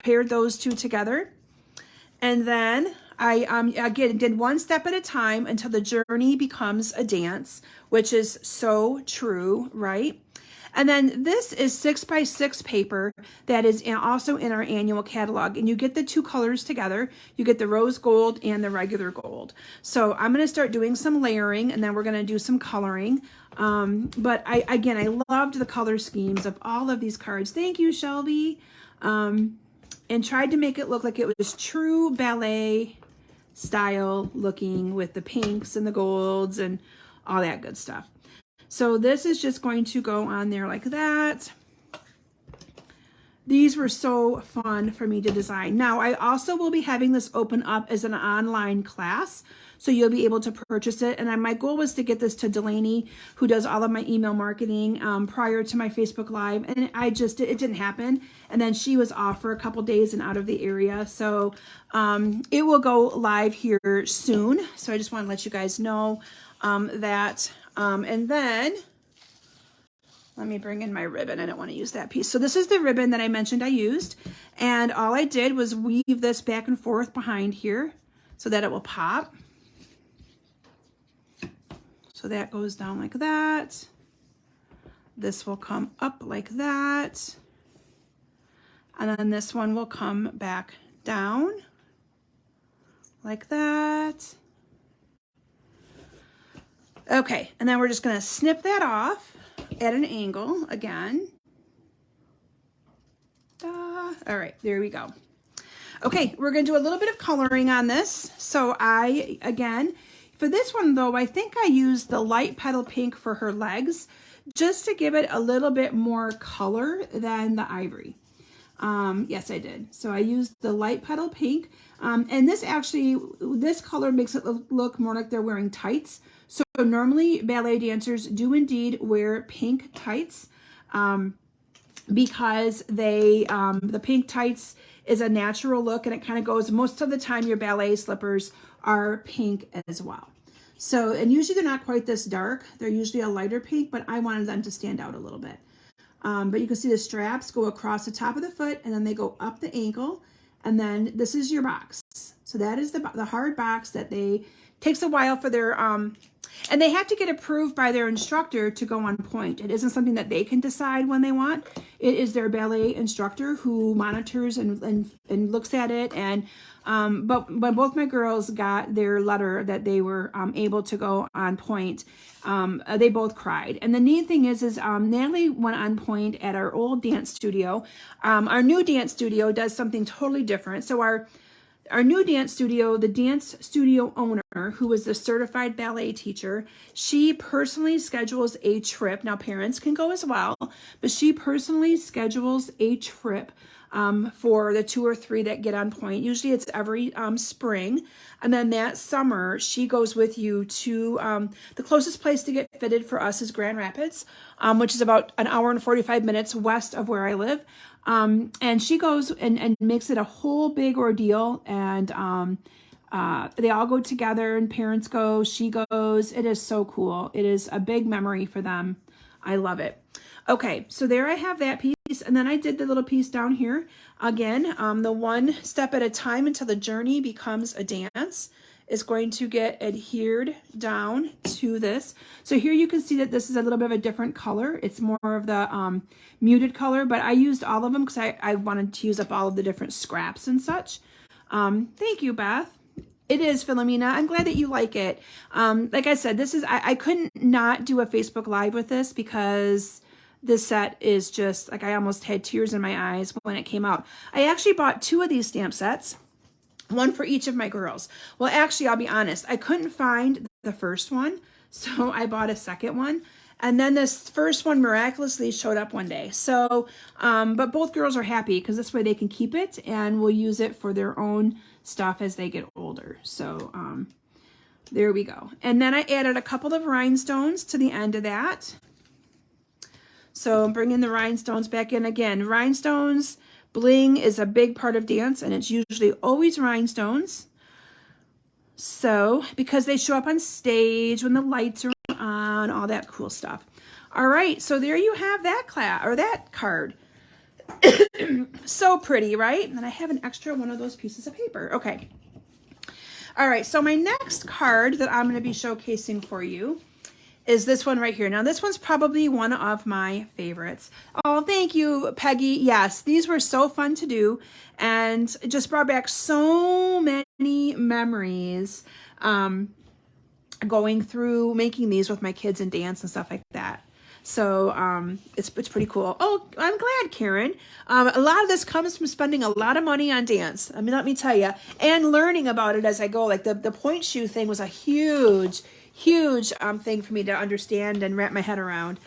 paired those two together. And then I, again, did one step at a time until the journey becomes a dance, which is so true, right? And then this is 6 by 6 paper that is also in our annual catalog. And you get the 2 colors together. You get the rose gold and the regular gold. So I'm going to start doing some layering, and then we're going to do some coloring. But I loved the color schemes of all of these cards. Thank you, Shelby. And tried to make it look like it was true ballet style looking with the pinks and the golds and all that good stuff. So this is just going to go on there like that. These were so fun for me to design. Now, I also will be having this open up as an online class, so you'll be able to purchase it. And my goal was to get this to Delaney, who does all of my email marketing, prior to my Facebook Live. And it didn't happen. And then she was off for a couple days and out of the area. So it will go live here soon. So I just want to let you guys know that. And then let me bring in my ribbon. I don't want to use that piece. So this is the ribbon that I mentioned I used. And all I did was weave this back and forth behind here so that it will pop. So that goes down like that. This will come up like that. And then this one will come back down like that. Okay, and then we're just gonna snip that off at an angle again. All right, there we go. Okay, we're gonna do a little bit of coloring on this. So again, for this one though, I think I used the light petal pink for her legs just to give it a little bit more color than the ivory. Yes, I did. So I used the light petal pink. And this color makes it look more like they're wearing tights. So normally ballet dancers do indeed wear pink tights because the pink tights is a natural look, and it kind of goes, most of the time your ballet slippers are pink as well. So, and usually they're not quite this dark. They're usually a lighter pink, but I wanted them to stand out a little bit. But you can see the straps go across the top of the foot, and then they go up the ankle, and then this is your box. So that is the hard box that takes a while for their, and they have to get approved by their instructor to go on point. It isn't something that they can decide when they want. It is their ballet instructor who monitors and looks at it. And but when both my girls got their letter that they were able to go on point, they both cried. And the neat thing is Natalie went on point at our old dance studio. Our new dance studio does something totally different. So our new dance studio, the dance studio owner, who is the certified ballet teacher, she personally schedules a trip. Now, parents can go as well, but she personally schedules a trip for the 2 or 3 that get on point. Usually it's every spring. And then that summer, she goes with you to the closest place to get fitted for us is Grand Rapids, which is about an hour and 45 minutes west of where I live. And she goes and makes it a whole big ordeal, and they all go together, and parents go, she goes. It is so cool. It is a big memory for them. I love it. Okay, so there I have that piece, and then I did the little piece down here. Again, the one step at a time until the journey becomes a dance is going to get adhered down to this. So here you can see that this is a little bit of a different color. It's more of the muted color, but I used all of them because I wanted to use up all of the different scraps and such. Thank you, Beth. It is, Philomena. I'm glad that you like it. Like I said, this is, I couldn't not do a Facebook Live with this because this set is just, like, I almost had tears in my eyes when it came out. I actually bought 2 of these stamp sets. One for each of my girls. Well, actually, I'll be honest. I couldn't find the first one, so I bought a second one. And then this first one miraculously showed up one day. So, but both girls are happy because this way they can keep it and will use it for their own stuff as they get older. So, there we go. And then I added a couple of rhinestones to the end of that. So I'm bringing the rhinestones back in again. Rhinestones, bling is a big part of dance, and it's usually always rhinestones. So, because they show up on stage when the lights are on, all that cool stuff. All right, so there you have that card. So pretty, right? And then I have an extra one of those pieces of paper. Okay. All right, so my next card that I'm going to be showcasing for you is this one right here. Now, this one's probably one of my favorites. Oh, thank you, Peggy. Yes, these were so fun to do, and it just brought back so many memories going through making these with my kids and dance and stuff like that. So it's pretty cool. Oh, I'm glad, Karen. A lot of this comes from spending a lot of money on dance. I mean, let me tell you, and learning about it as I go. Like the point shoe thing was a huge thing for me to understand and wrap my head around.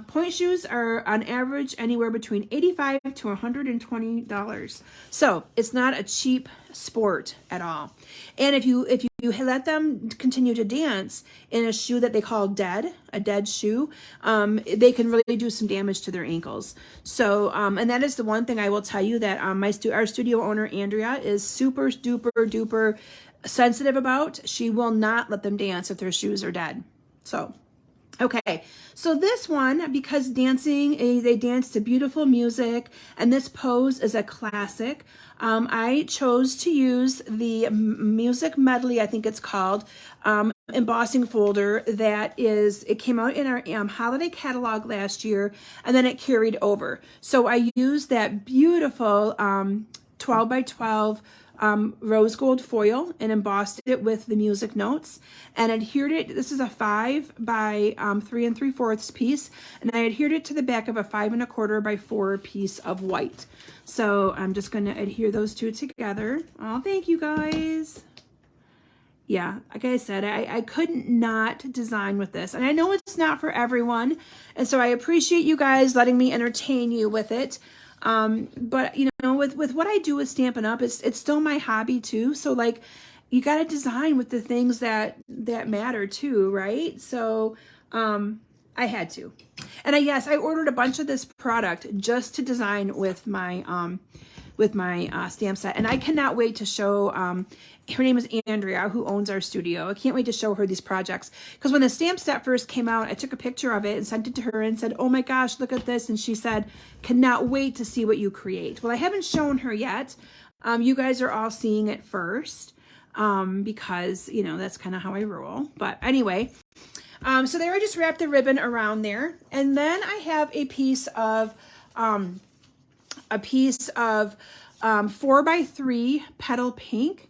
Point shoes are on average anywhere between $85 to $120. So it's not a cheap sport at all. And if you let them continue to dance in a shoe that they call a dead shoe, they can really do some damage to their ankles. So, and that is the one thing I will tell you that our studio owner, Andrea, is super duper sensitive about. She will not let them dance if their shoes are dead. So Okay, so this one, because dancing, they dance to beautiful music, and this pose is a classic. I chose to use the Music Medley, I think it's called, embossing folder it came out in our holiday catalog last year, and then it carried over. So I used that beautiful 12 by 12 rose gold foil and embossed it with the music notes and adhered it. This is a 5 by 3 3/4 piece, and I adhered it to the back of a 5 1/4 by 4 piece of white. So I'm just going to adhere those two together. Oh, thank you guys. Yeah, like I said, I couldn't not design with this, and I know it's not for everyone, and so I appreciate you guys letting me entertain you with it. But you know, with what I do with Stampin' Up, it's still my hobby too. So like, you got to design with the things that matter too, right? So I had to, and yes, I ordered a bunch of this product just to design with my stamp set, and I cannot wait to show. Her name is Andrea, who owns our studio. I can't wait to show her these projects, because when the stamp set first came out, I took a picture of it and sent it to her and said, oh my gosh, look at this. And she said, cannot wait to see what you create. Well, I haven't shown her yet. You guys are all seeing it first, because, you know, that's kind of how I roll. But anyway, so there I just wrapped the ribbon around there. And then I have a piece of 4 by 3 petal pink.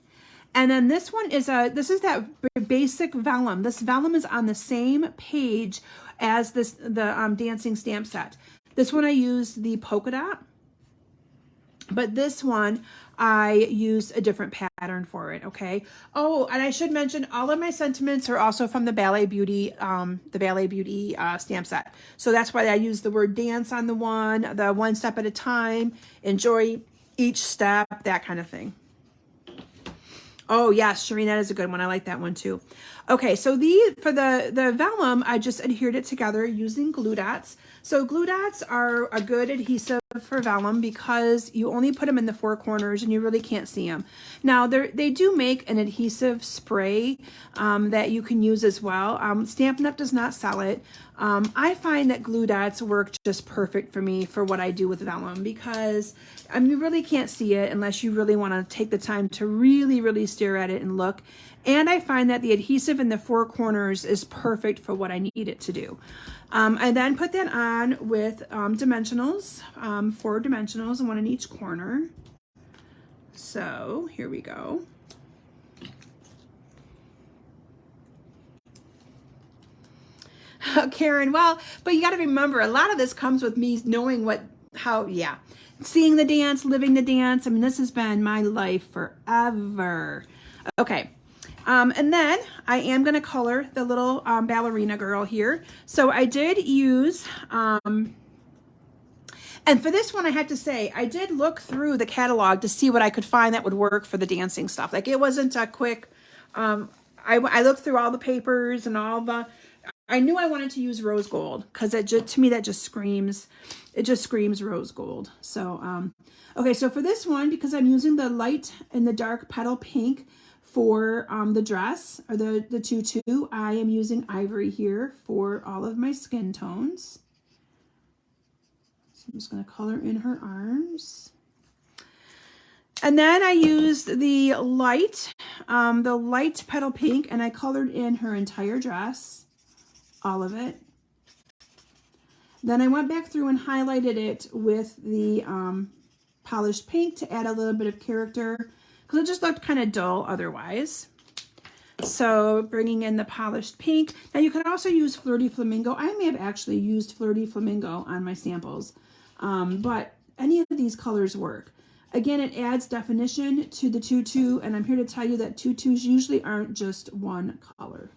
And then this one is this is that basic vellum. This vellum is on the same page as the dancing stamp set. This one I used the polka dot, but this one I used a different pattern for it. Okay. Oh, and I should mention all of my sentiments are also from the Ballet Beauty stamp set. So that's why I use the word dance on the one step at a time, enjoy each step, that kind of thing. Oh yes, Shireen, that is a good one. I like that one too. Okay, so for the vellum, I just adhered it together using glue dots. So glue dots are a good adhesive for vellum because you only put them in the 4 corners and you really can't see them. Now they do make an adhesive spray that you can use as well. Stampin' Up! Does not sell it. I find that glue dots work just perfect for me for what I do with vellum, because you really can't see it unless you really want to take the time to really stare at it and look. And I find that the adhesive in the 4 corners is perfect for what I need it to do. I then put that on with dimensionals, 4 dimensionals, and 1 in each corner. So here we go. Karen, well, but you got to remember, a lot of this comes with me knowing seeing the dance, living the dance. I mean, this has been my life forever. Okay. And then I am going to color the little ballerina girl here. So I did use, and for this one, I had to say, I did look through the catalog to see what I could find that would work for the dancing stuff. Like, it wasn't a quick, I looked through all the papers and I knew I wanted to use rose gold because to me, that just screams rose gold. So, okay, so for this one, because I'm using the light and the dark petal pink for the dress, or the tutu, I am using ivory here for all of my skin tones. So I'm just going to color in her arms. And then I used the light petal pink, and I colored in her entire dress, all of it. Then I went back through and highlighted it with the polished pink to add a little bit of character, because it just looked kind of dull otherwise. So bringing in the polished pink. Now you can also use Flirty Flamingo. I may have actually used Flirty Flamingo on my samples, but any of these colors work. Again, it adds definition to the tutu, and I'm here to tell you that tutus usually aren't just one color.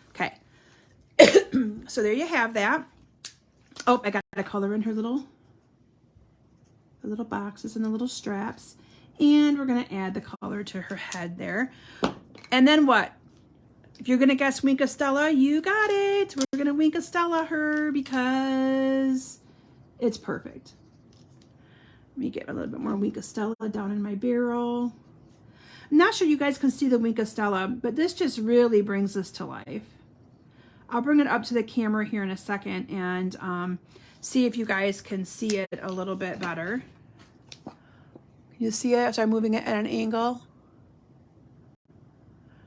Okay, so there you have that. Oh, I got to color in her little boxes and the little straps. And we're going to add the color to her head there. And then what? If you're going to guess Wink of Stella, you got it. We're going to Wink of Stella her because it's perfect. Let me get a little bit more Wink of Stella down in my barrel. I'm not sure you guys can see the Wink of Stella, but this just really brings this to life. I'll bring it up to the camera here in a second and see if you guys can see it a little bit better. You see it as I'm moving it at an angle?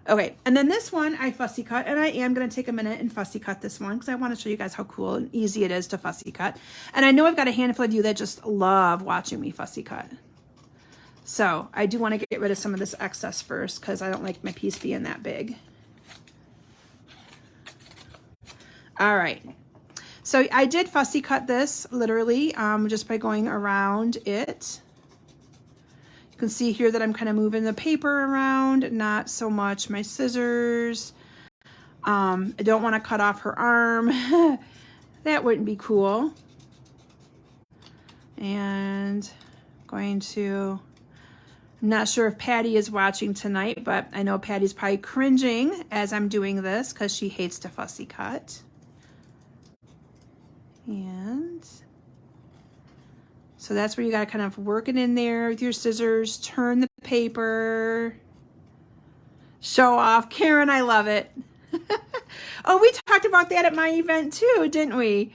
Okay, and then this one I fussy cut, and I am going to take a minute and fussy cut this one because I want to show you guys how cool and easy it is to fussy cut. And I know I've got a handful of you that just love watching me fussy cut. So I do want to get rid of some of this excess first because I don't like my piece being that big. All right, so I did fussy cut this literally just by going around it. You can see here that I'm kind of moving the paper around, not so much my scissors. I don't want to cut off her arm. That wouldn't be cool. And going to, I'm not sure if Patty is watching tonight, but I know Patty's probably cringing as I'm doing this because she hates to fussy cut. And so that's where you got to kind of work it in there with your scissors, turn the paper, show off. Karen, I love it. Oh, we talked about that at my event too, didn't we?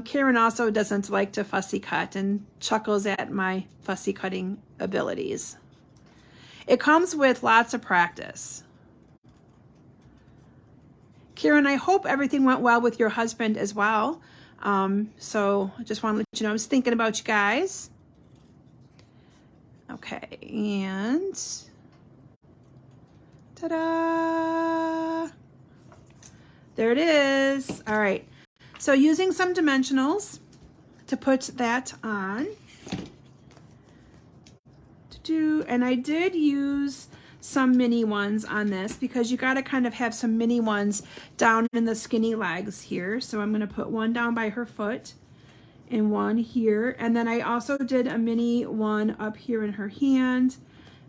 Karen also doesn't like to fussy cut and chuckles at my fussy cutting abilities. It comes with lots of practice. Karen, I hope everything went well with your husband as well. So I just want to let you know I was thinking about you guys. Okay, and ta-da! There it is. All right, so using some dimensionals to put that on. And I did use some mini ones on this because you got to kind of have some mini ones down in the skinny legs here. So I'm going to put one down by her foot and one here. And then I also did a mini one up here in her hand.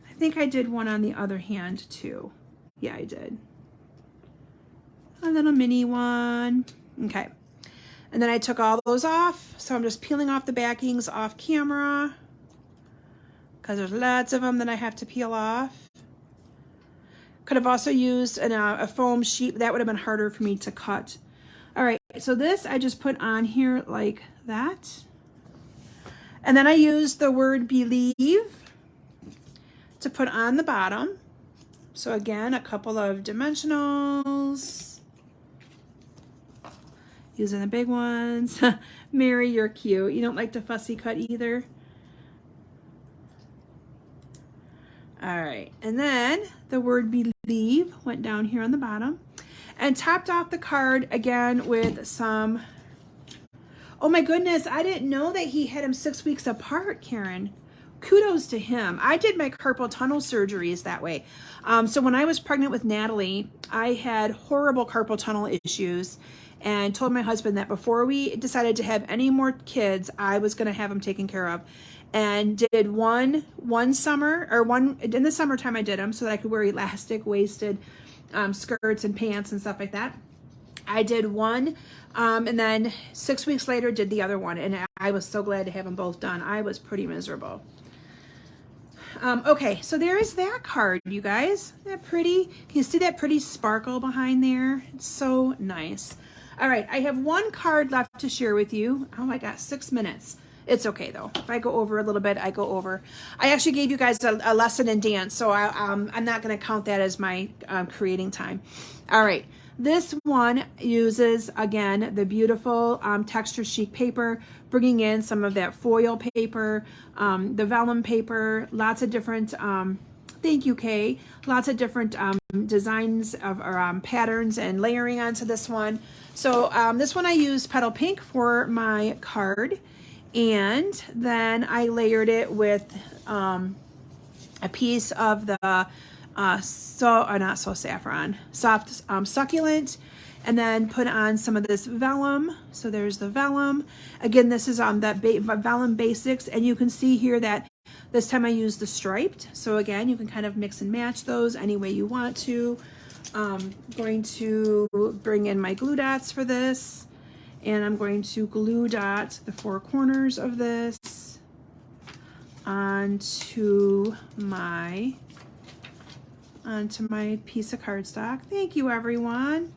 I think I did one on the other hand too. Yeah, I did. A little mini one. Okay. And then I took all those off. So I'm just peeling off the backings off camera because there's lots of them that I have to peel off. Could have also used a foam sheet. That would have been harder for me to cut. All right, so this I just put on here like that. And then I used the word believe to put on the bottom. So again, a couple of dimensionals. Using the big ones. Mary, you're cute. You don't like to fussy cut either. All right, and then the word believe went down here on the bottom and topped off the card again with some, oh my goodness, I didn't know that he had them 6 weeks apart, Karen. Kudos to him. I did my carpal tunnel surgeries that way. So when I was pregnant with Natalie, I had horrible carpal tunnel issues and told my husband that before we decided to have any more kids, I was going to have them taken care of. And did one summer, or one in the summertime I did them so that I could wear elastic waisted skirts and pants and stuff like that. I did one and then 6 weeks later did the other one, and I was so glad to have them both done. I was pretty miserable. Okay, so there is that card, you guys. Isn't that pretty? Can you see that pretty sparkle behind there? It's so nice. All right, I have one card left to share with you. Oh my gosh, 6 minutes. It's okay though. If I go over a little bit, I go over. I actually gave you guys a lesson in dance, so I'm not going to count that as my creating time. All right, this one uses, again, the beautiful texture chic paper, bringing in some of that foil paper, the vellum paper, lots of different, thank you, Kay, lots of different designs of patterns and layering onto this one. So this one I used Petal Pink for my card. And then I layered it with a piece of the soft succulent, and then put on some of this vellum. So there's the vellum. Again, this is on that vellum basics, and you can see here that this time I used the striped. So again, you can kind of mix and match those any way you want to. Going to bring in my glue dots for this. And I'm going to glue dot the 4 corners of this onto my piece of cardstock. Thank you, everyone.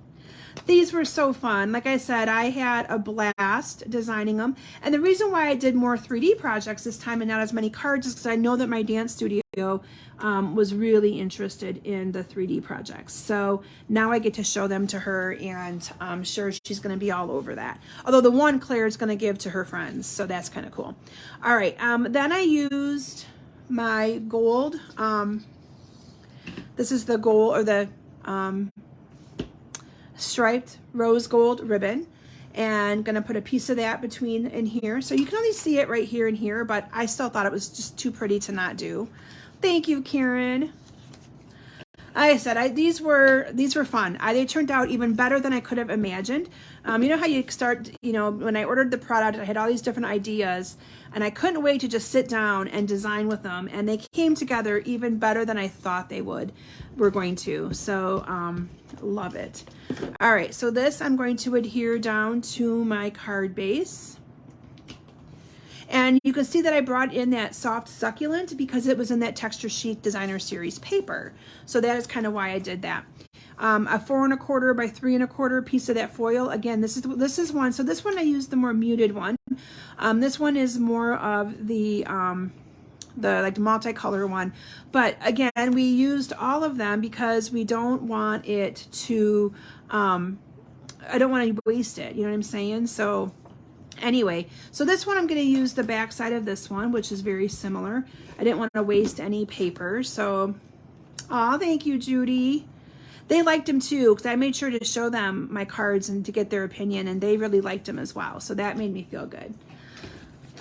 these were so fun. Like I said, I had a blast designing them. And the reason why I did more 3D projects this time and not as many cards is because I know that my dance studio was really interested in the 3D projects. So now I get to show them to her, and I'm sure she's going to be all over that. Although the one Claire is going to give to her friends, so that's kind of cool. All right, then I used my gold. This is the gold, or the striped rose gold ribbon, and gonna put a piece of that between in here. So you can only see it right here and here, but I still thought it was just too pretty to not do. Thank you, Karen. Like I said, these were fun. They turned out even better than I could have imagined. You know how you start, you know, when I ordered the product, I had all these different ideas, and I couldn't wait to just sit down and design with them, and they came together even better than I thought they were going to. So love it. All right, so this I'm going to adhere down to my card base. And you can see that I brought in that soft succulent because it was in that Texture Chic Designer Series paper. So that is kind of why I did that. A 4 1/4 by 3 1/4 piece of that foil. Again, this is one. So this one I used the more muted one. This one is more of the like the multicolor one. But again, we used all of them because we don't want it to, I don't want to waste it. You know what I'm saying? So anyway, so this one I'm going to use the back side of this one, which is very similar. I didn't want to waste any paper. So, oh, thank you, Judy. They liked them too, because I made sure to show them my cards and to get their opinion, and they really liked them as well. So that made me feel good.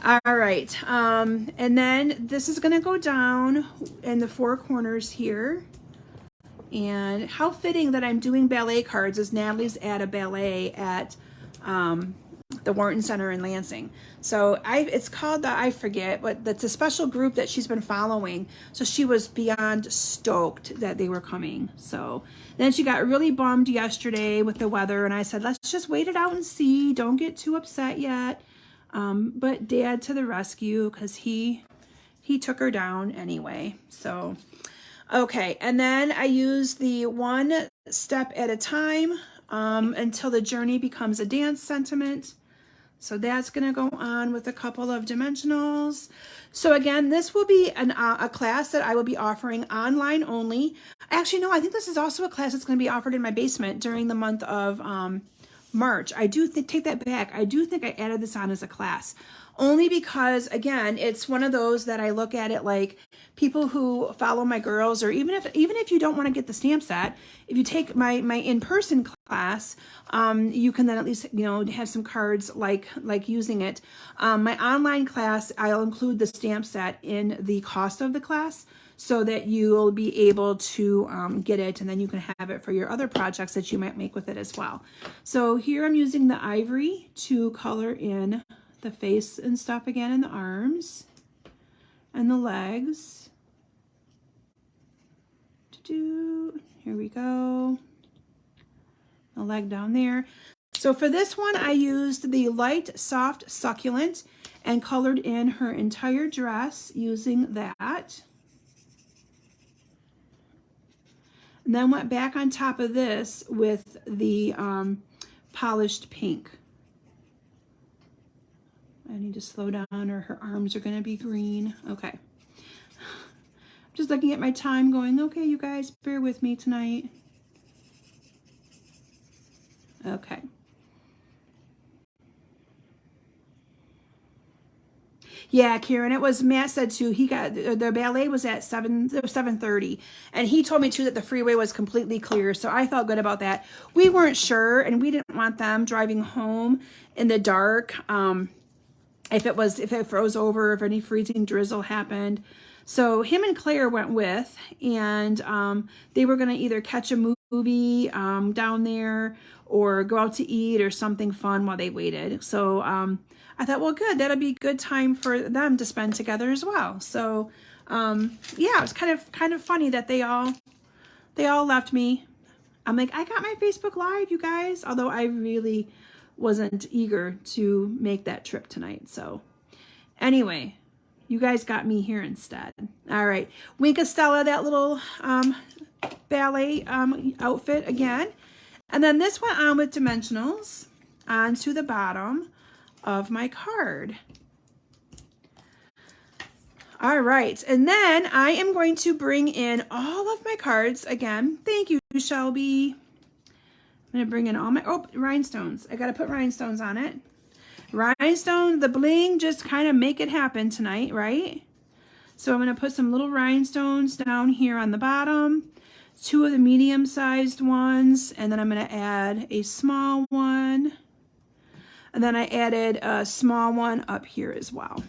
All right, and then this is going to go down in the 4 corners here. And how fitting that I'm doing ballet cards, as Natalie's at a ballet at the Wharton Center in Lansing. So it's called I forget, but that's a special group that she's been following. So she was beyond stoked that they were coming. So then she got really bummed yesterday with the weather, and I said, let's just wait it out and see. Don't get too upset yet. But Dad to the rescue, because he took her down anyway. So okay, and then I use the 1 step at a time until the journey becomes a dance sentiment. So that's going to go on with a couple of dimensionals. So again, this will be a class that I will be offering online only. Actually, no, I think this is also a class that's going to be offered in my basement during the month of March. I do take that back. I do think I added this on as a class. Only because, again, it's one of those that I look at it like people who follow my girls, or even if you don't want to get the stamp set, if you take my in-person class, you can then at least, you know, have some cards like using it. My online class, I'll include the stamp set in the cost of the class, so that you'll be able to get it, and then you can have it for your other projects that you might make with it as well. So here I'm using the ivory to color in the face and stuff again, and the arms and the legs. Here we go. The leg down there. So for this one, I used the light soft succulent and colored in her entire dress using that. And then went back on top of this with the polished pink. I need to slow down, or her arms are going to be green. Okay. I'm just looking at my time going, okay, you guys, bear with me tonight. Okay. Yeah, Karen, it was, Matt said too, he got, the ballet was at 7:30, and he told me too that the freeway was completely clear, so I felt good about that. We weren't sure, and we didn't want them driving home in the dark, if it froze over, if any freezing drizzle happened. So him and Claire went with, and they were going to either catch a movie down there, or go out to eat or something fun while they waited. So I thought, well, good, that'll be a good time for them to spend together as well. So yeah, it was kind of funny that they all left me. I'm like, I got my Facebook Live, you guys, although I really wasn't eager to make that trip tonight. So anyway, you guys got me here instead. All right, Wink Estella, that little ballet outfit again. And then this went on with dimensionals onto the bottom of my card. All right, and then I am going to bring in all of my cards again. Thank you, Shelby. I'm gonna bring in all my, rhinestones. I gotta put rhinestones on it. Rhinestone, the bling, just kind of make it happen tonight, right? So I'm gonna put some little rhinestones down here on the bottom, 2 of the medium-sized ones, and then I'm gonna add a small one. And then I added a small one up here as well.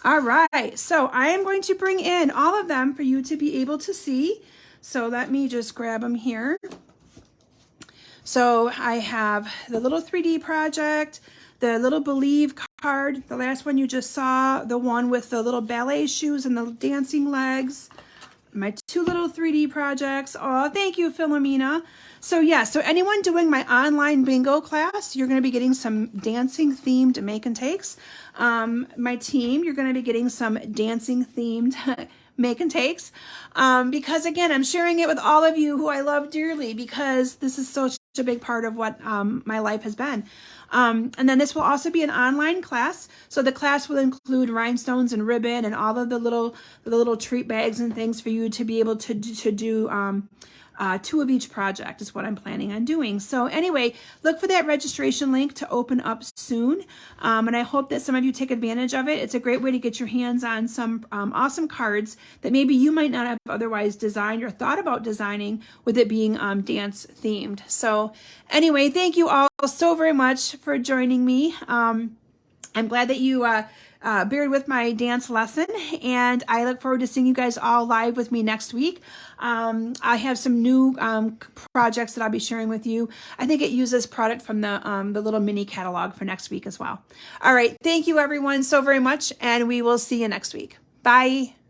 All right, so I am going to bring in all of them for you to be able to see. So let me just grab them here. So I have the little 3D project, the little Believe card, the last one you just saw, the one with the little ballet shoes and the dancing legs, my 2 little 3D projects. Oh, thank you, Philomena. So yeah, so anyone doing my online bingo class, you're gonna be getting some dancing themed make and takes. My team, you're gonna be getting some dancing themed make and takes. Because again, I'm sharing it with all of you who I love dearly because this is such a big part of what my life has been. And then this will also be an online class. So the class will include rhinestones and ribbon and all of the little treat bags and things for you to be able to do 2 of each project is what I'm planning on doing. So anyway, look for that registration link to open up soon. And I hope that some of you take advantage of it. It's a great way to get your hands on some awesome cards that maybe you might not have otherwise designed or thought about designing with it being dance themed. So anyway, thank you all so very much for joining me. I'm glad that you bared with my dance lesson, and I look forward to seeing you guys all live with me next week. I have some new projects that I'll be sharing with you. I think it uses product from the little mini catalog for next week as well. All right, thank you everyone so very much, and we will see you next week. Bye.